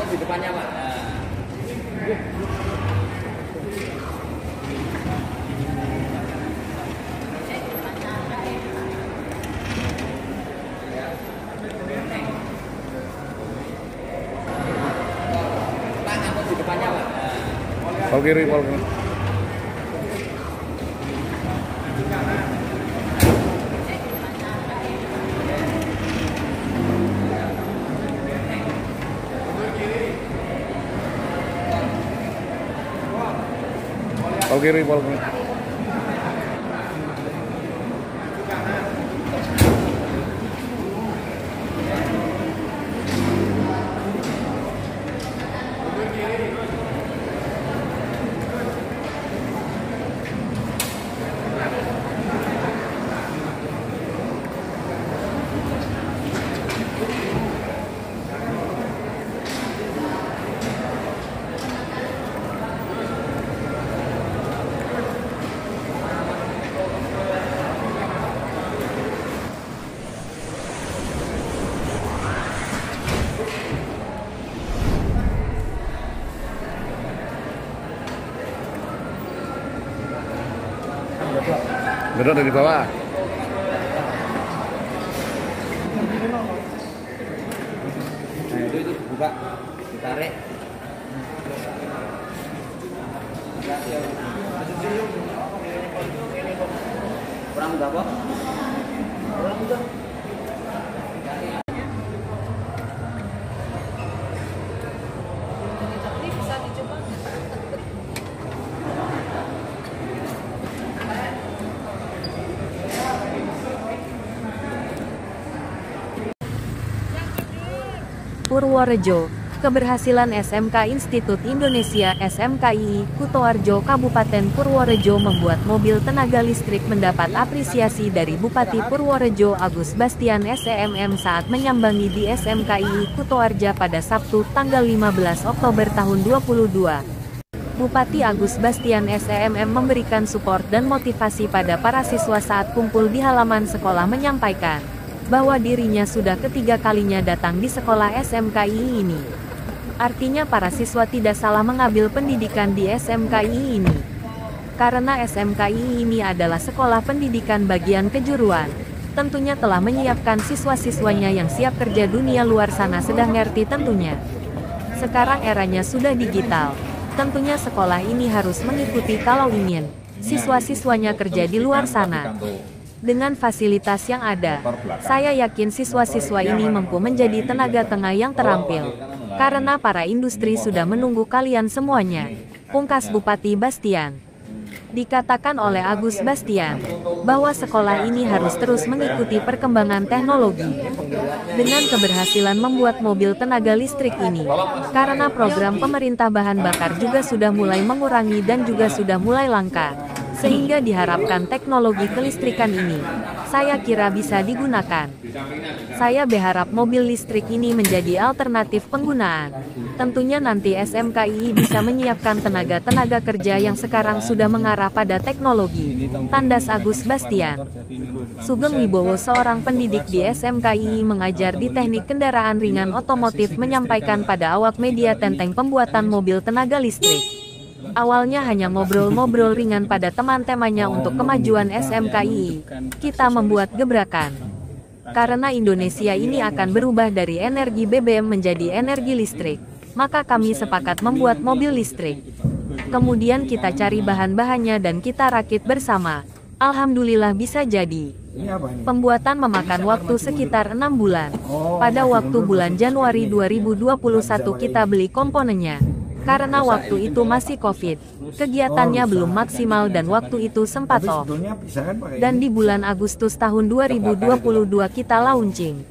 di depannya, Pak. Pak, angkut di depannya, Pak. Pol kiri, pol kiri. Pol kiri, pol kiri. Duduk dari bawah. Nah, itu buka, ditarik. Kurang berapa? Kurang udah. Ini bisa dicoba. Purworejo, keberhasilan SMK Institut Indonesia SMKI, Kutoarjo Kabupaten Purworejo membuat mobil tenaga listrik mendapat apresiasi dari Bupati Purworejo Agus Bastian SEMM saat menyambangi di SMKI Kutoarja pada Sabtu tanggal 15 Oktober tahun 2022. Bupati Agus Bastian SEMM memberikan support dan motivasi pada para siswa saat kumpul di halaman sekolah menyampaikan bahwa dirinya sudah ketiga kalinya datang di sekolah SMKI ini. Artinya para siswa tidak salah mengambil pendidikan di SMKI ini. Karena SMKI ini adalah sekolah pendidikan bagian kejuruan. Tentunya telah menyiapkan siswa-siswanya yang siap kerja dunia luar sana sedang ngerti tentunya. Sekarang eranya sudah digital. Tentunya sekolah ini harus mengikuti kalau ingin siswa-siswanya kerja di luar sana. Dengan fasilitas yang ada, saya yakin siswa-siswa ini mampu menjadi tenaga tengah yang terampil. Karena para industri sudah menunggu kalian semuanya. Pungkas Bupati Bastian. Dikatakan oleh Agus Bastian, bahwa sekolah ini harus terus mengikuti perkembangan teknologi. Dengan keberhasilan membuat mobil tenaga listrik ini, karena program pemerintah bahan bakar juga sudah mulai mengurangi dan juga sudah mulai langka. Sehingga diharapkan teknologi kelistrikan ini, saya kira bisa digunakan. Saya berharap mobil listrik ini menjadi alternatif penggunaan. Tentunya nanti SMKI bisa menyiapkan tenaga-tenaga kerja yang sekarang sudah mengarah pada teknologi. Tandas Agus Bastian. Sugeng Wibowo, seorang pendidik di SMKI mengajar di teknik kendaraan ringan otomotif, menyampaikan pada awak media tentang pembuatan mobil tenaga listrik. Awalnya hanya ngobrol-ngobrol ringan pada teman-temannya untuk kemajuan SMKI. Kita membuat gebrakan. Karena Indonesia ini akan berubah dari energi BBM menjadi energi listrik, maka kami sepakat membuat mobil listrik. Kemudian kita cari bahan-bahannya dan kita rakit bersama. Alhamdulillah bisa jadi. Pembuatan memakan waktu sekitar 6 bulan. Pada waktu bulan Januari 2021 kita beli komponennya. Karena waktu itu masih COVID, kegiatannya belum maksimal dan waktu itu sempat off. Dan di bulan Agustus tahun 2022 kita launching.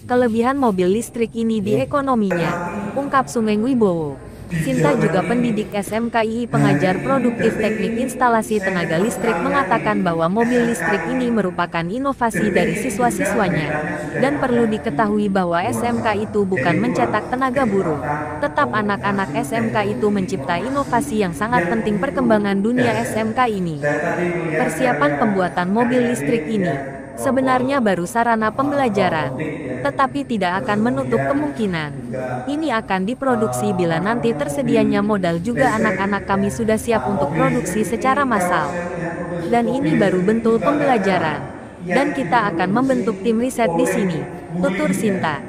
Kelebihan mobil listrik ini di ekonominya, ungkap Sugeng Wibowo. Sinta juga pendidik SMKI pengajar produktif teknik instalasi tenaga listrik mengatakan bahwa mobil listrik ini merupakan inovasi dari siswa-siswanya. Dan perlu diketahui bahwa SMK itu bukan mencetak tenaga buruh. Tetap anak-anak SMK itu mencipta inovasi yang sangat penting perkembangan dunia SMK ini. Persiapan pembuatan mobil listrik ini, Sebenarnya baru sarana pembelajaran, tetapi tidak akan menutup kemungkinan ini akan diproduksi bila nanti tersedianya modal juga anak-anak kami sudah siap untuk produksi secara massal. Dan ini baru bentuk pembelajaran. Dan kita akan membentuk tim riset di sini, tutur Sinta.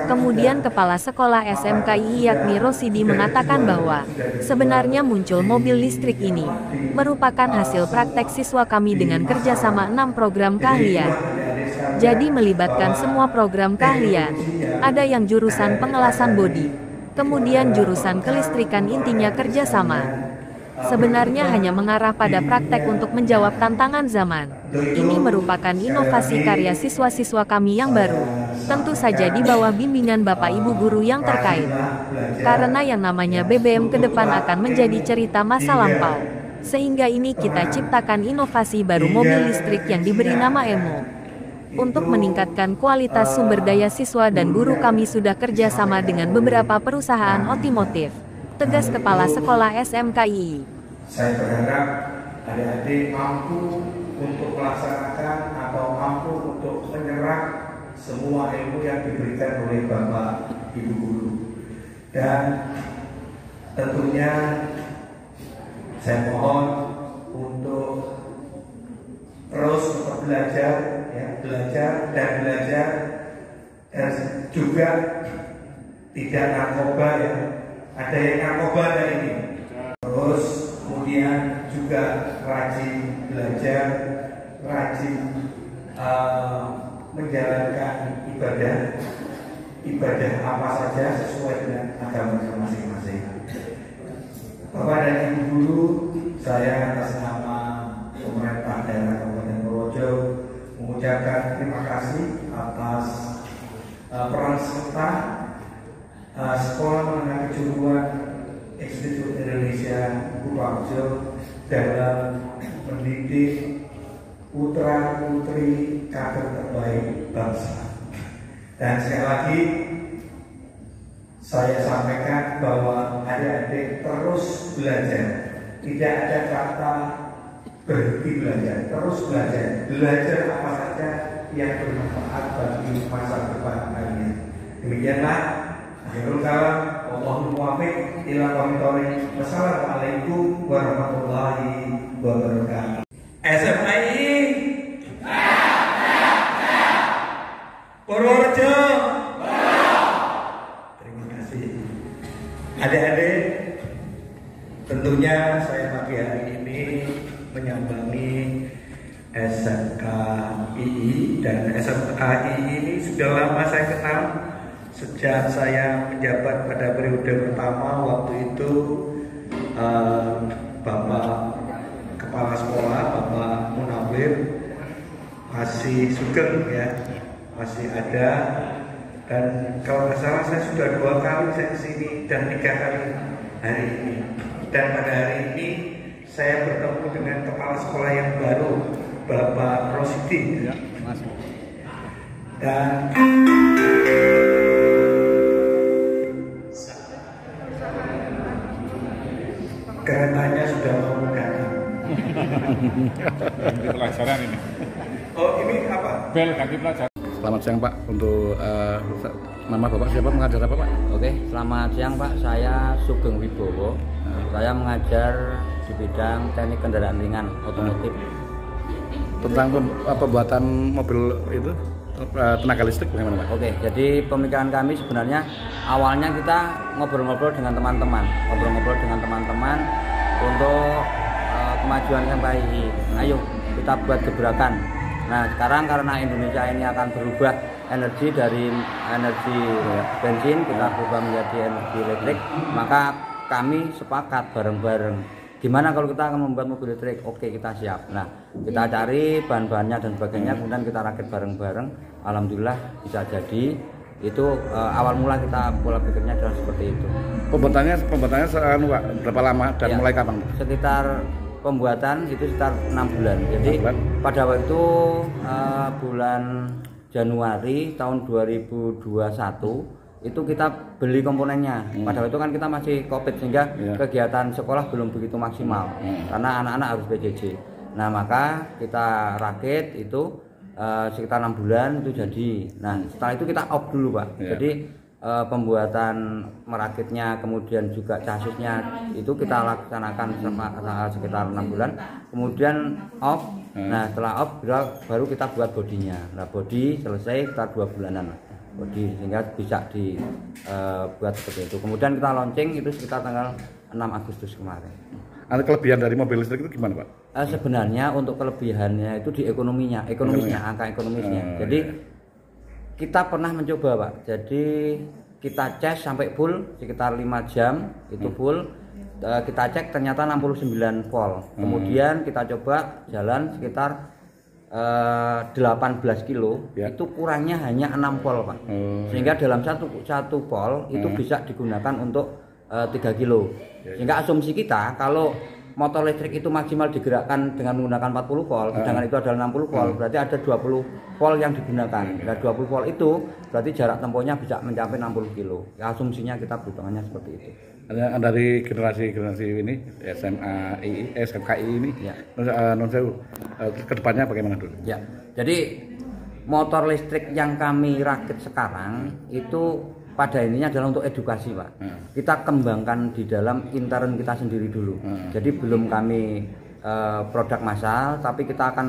Kemudian Kepala Sekolah SMKI yakni Rosidi mengatakan bahwa sebenarnya muncul mobil listrik ini merupakan hasil praktek siswa kami dengan kerjasama 6 program keahlian. Jadi melibatkan semua program keahlian. Ada yang jurusan pengelasan bodi, kemudian jurusan kelistrikan, intinya kerjasama. Sebenarnya hanya mengarah pada praktek untuk menjawab tantangan zaman. Ini merupakan inovasi karya siswa-siswa kami yang baru. Tentu saja di bawah bimbingan Bapak Ibu guru yang terkait. Karena yang namanya BBM ke depan akan menjadi cerita masa lampau. Sehingga ini kita ciptakan inovasi baru mobil listrik yang diberi nama EMO. Untuk meningkatkan kualitas sumber daya siswa dan guru kami sudah kerjasama dengan beberapa perusahaan otomotif. Tegas Kepala Sekolah SMKI. Saya berharap adik-adik mampu untuk melaksanakan atau mampu untuk menyerap semua ilmu yang diberikan oleh Bapak Ibu guru. Dan tentunya saya mohon untuk terus belajar, belajar dan juga tidak narkoba ya. Ada yang narkoba dari ini. Terus kemudian juga rajin belajar, rajin menjalankan ibadah apa saja sesuai dengan agama masing-masing. Bapak dan Ibu guru, saya atas nama pemerintah daerah Kabupaten Purworejo mengucapkan terima kasih atas peran serta Sekolah Menengah Kejuruan Institut Indonesia Purworejo dalam mendidik putra-putri kader terbaik bangsa. Dan sekali lagi saya sampaikan bahwa adik-adik terus belajar. Tidak ada kata berhenti belajar, terus belajar. Belajar apa saja yang bermanfaat bagi masa depan kalian. Demikianlah. Akhirul kalam, wallahul muwaffiq ila aqwamit thoriq. Wassalamualaikum warahmatullahi wabarakatuh. SMKI Purworejo. Terima kasih. Adik-adik, tentunya saya pagi hari ini menyambangi SMKI dan SMKI ini sudah lama saya kenal. Sejak saya menjabat pada periode pertama, waktu itu Bapak Kepala Sekolah, Bapak Munawir masih sugeng ya, masih ada. Dan kalau nggak salah saya sudah 2 kali saya kesini dan 3 kali hari ini. Dan pada hari ini saya bertemu dengan Kepala Sekolah yang baru, Bapak Rosidi. Dan keretanya sudah mau datang. Ganti pelajaran ini. Oh, ini apa? Bel ganti pelajaran. Selamat siang Pak. Untuk nama Bapak siapa, mengajar apa Pak? Oke, selamat siang Pak. Saya Sugeng Wibowo. Saya mengajar di bidang teknik kendaraan ringan otomotif. Tentang pembuatan mobil itu tenaga listrik bagaimana Pak? Oke, jadi pemikiran kami sebenarnya awalnya kita ngobrol-ngobrol dengan teman-teman, untuk kemajuan SMKI. Ayo kita buat gebrakan. Nah sekarang karena Indonesia ini akan berubah energi dari energi bensin, kita berubah menjadi energi listrik, maka kami sepakat bareng-bareng. Gimana kalau kita akan membuat mobil listrik? Oke, kita siap. Nah, kita cari bahan-bahannya dan sebagainya, kemudian kita rakit bareng-bareng. Alhamdulillah bisa jadi. Itu awal mula kita pola pikirnya adalah seperti itu. Pembuatannya berapa lama dan ya, mulai kapan? Sekitar pembuatan itu sekitar 6 bulan. Jadi pada waktu itu bulan Januari tahun 2021 itu kita beli komponennya. Pada waktu itu kan kita masih COVID sehingga kegiatan sekolah belum begitu maksimal karena anak-anak harus PJJ. Nah maka kita rakit itu sekitar 6 bulan itu jadi. Nah setelah itu kita off dulu Pak. Jadi pembuatan merakitnya kemudian juga chassisnya itu kita laksanakan sekitar 6 bulan, kemudian off. Nah setelah off baru kita buat bodinya. Nah bodi selesai sekitar 2 bulanan bodi, sehingga bisa dibuat seperti itu. Kemudian kita launching itu sekitar tanggal 6 Agustus kemarin. Ada kelebihan dari mobil listrik itu gimana Pak? Sebenarnya untuk kelebihannya itu di ekonomisnya, angka ekonomisnya. Jadi kita pernah mencoba Pak, jadi kita cas sampai full sekitar 5 jam itu full. Kita cek ternyata 69 volt. Kemudian kita coba jalan sekitar 18 kilo, itu kurangnya hanya 6 volt Pak. Sehingga dalam satu volt itu bisa digunakan untuk 3 kilo. Sehingga asumsi kita kalau motor listrik itu maksimal digerakkan dengan menggunakan 40 volt, sedangkan itu adalah 60 volt, berarti ada 20 volt yang digunakan. Nah 20 volt itu berarti jarak tempuhnya bisa mencapai 60 kilo. Ya, asumsinya kita perhitungannya seperti itu. Dari generasi ini SMKI ini, kedepannya bagaimana dulu? Ya, jadi motor listrik yang kami rakit sekarang itu pada ininya adalah untuk edukasi Pak. Kita kembangkan di dalam intern kita sendiri dulu. Jadi belum kami produk massal, tapi kita akan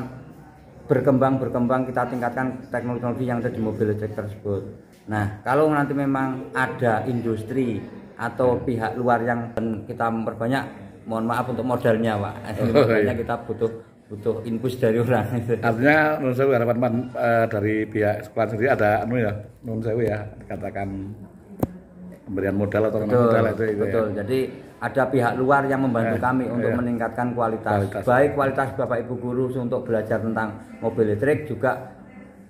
berkembang kita tingkatkan teknologi yang ada di mobil listrik tersebut. Nah kalau nanti memang ada industri atau pihak luar yang kita memperbanyak, mohon maaf untuk modalnya Pak. Modalnya kita butuh input dari orang. Artinya menurut saya harapan dari pihak sekolah sendiri ada menurut saya katakan pemberian modal atau modal itu. Betul. Ya. Jadi ada pihak luar yang membantu kami untuk meningkatkan kualitas. Baik kualitas Bapak Ibu guru untuk belajar tentang mobil listrik, juga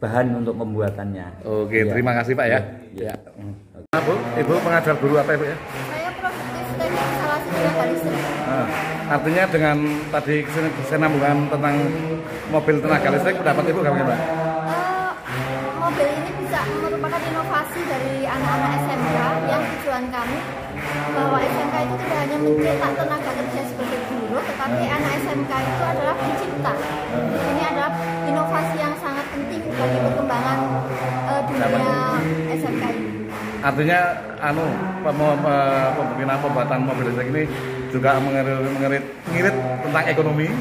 bahan untuk pembuatannya. Oke, terima kasih Pak ya. Bu, Ibu pengajar guru apa Ibu ya? Saya produktif teknik instalasi tenaga listrik. Artinya dengan tadi kesinambungan tentang mobil tenaga listrik, pendapat Ibu bagaimana? Mobil ini bisa merupakan inovasi dari anak-anak SMK yang tujuan kami bahwa SMK itu tidak hanya mencetak tenaga kerja sebagai guru, tetapi anak SMK itu adalah pencipta. Ini adalah inovasi yang sangat penting bagi perkembangan dunia SMK ini. Artinya pembuatan mobil listrik ini juga mengirit tentang ekonomi,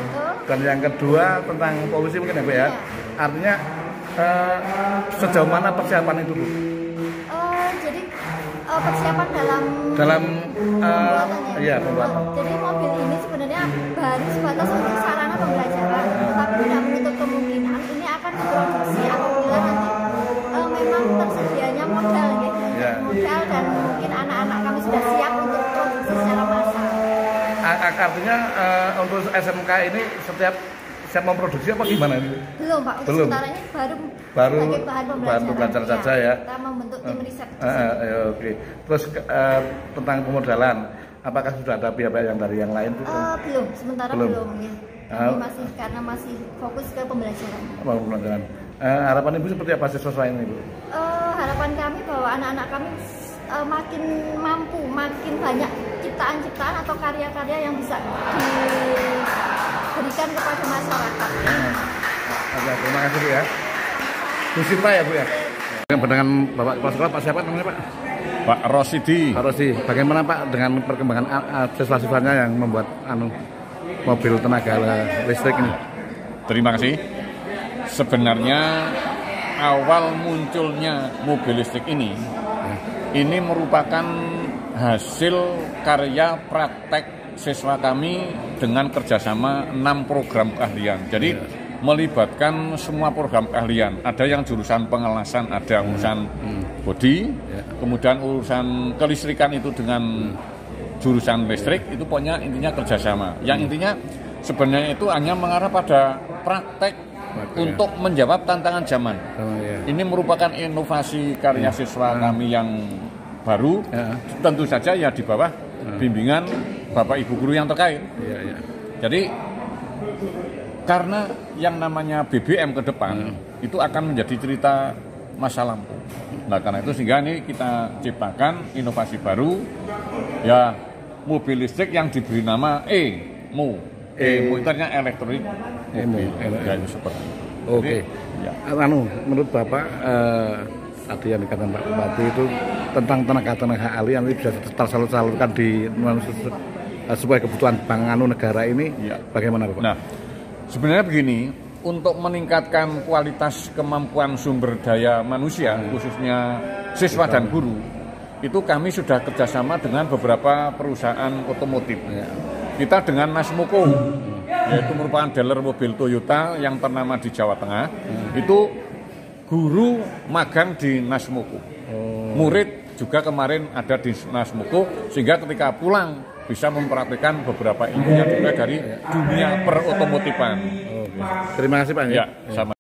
dan yang kedua tentang polusi mungkin ya Bu ya. Artinya sejauh mana persiapan itu Bu? Jadi persiapan dalam pembuatannya. Iya, pembuatan. Jadi mobil ini sebenarnya baru sebatas untuk sarana pembelajaran, tetapi tidak menutup kemungkinan ini akan diproduksi apabila nanti memang tersedianya modal gitu. Modal, dan mungkin anak-anak kami sudah siap untuk produksi secara massal. Artinya untuk SMK ini siap memproduksi apa gimana ini? Belum Pak, belum. Sementara ini baru sebagai bahan pembelajaran saja ya. Kita membentuk tim riset. Oke. Terus tentang pemodalan, apakah sudah ada pihak yang dari yang lain? Belum, sementara belum. Ya. Kami masih fokus ke pembelajaran. Pembelajaran. Harapan Ibu seperti apa siswa selain ini Bu? Harapan kami bahwa anak-anak kami makin mampu, makin banyak ciptaan-ciptaan atau karya-karya yang bisa diberikan kepada masyarakat. Oke, terima kasih Bu ya. Bu Sinta ya Bu ya. Dengan Bapak Kepala Sekolah, Pak siapa namanya Pak? Pak Rosidi. Pak Rosi, bagaimana Pak dengan perkembangan siswa-siswanya yang membuat mobil tenaga listrik ini? Terima kasih. Sebenarnya awal munculnya mobil listrik ini merupakan hasil karya praktek siswa kami dengan kerjasama 6 program keahlian. Jadi melibatkan semua program keahlian. Ada yang jurusan pengelasan, ada urusan bodi, kemudian urusan kelistrikan itu dengan jurusan listrik, itu pokoknya intinya kerjasama. Yang intinya sebenarnya itu hanya mengarah pada praktek untuk menjawab tantangan zaman. Ini merupakan inovasi karya siswa kami yang baru, tentu saja ya di bawah bimbingan Bapak Ibu guru yang terkait. Jadi karena yang namanya BBM ke depan itu akan menjadi cerita masa lampau. Nah karena itu sehingga ini kita ciptakan inovasi baru, ya mobil listrik yang diberi nama EMO. EMO itu artinya elektronik mobil. Ya, seperti itu. Oke. Jadi, ya. Menurut Bapak tadi yang dikatakan Pak Bupati itu tentang tenaga ahli yang bisa tersalurkan di sesuai kebutuhan bank negara ini, ya. Bagaimana Bapak? Nah, sebenarnya begini, untuk meningkatkan kualitas kemampuan sumber daya manusia, khususnya siswa dan guru, itu kami sudah kerjasama dengan beberapa perusahaan otomotif. Kita dengan Nasmoko, yaitu merupakan dealer mobil Toyota yang ternama di Jawa Tengah, itu guru magang di Nasmoko. Murid juga kemarin ada di Nasmoko, sehingga ketika pulang bisa mempraktikkan beberapa ilmunya juga dari dunia perotomotifan. Terima kasih Pak. Ya, sama.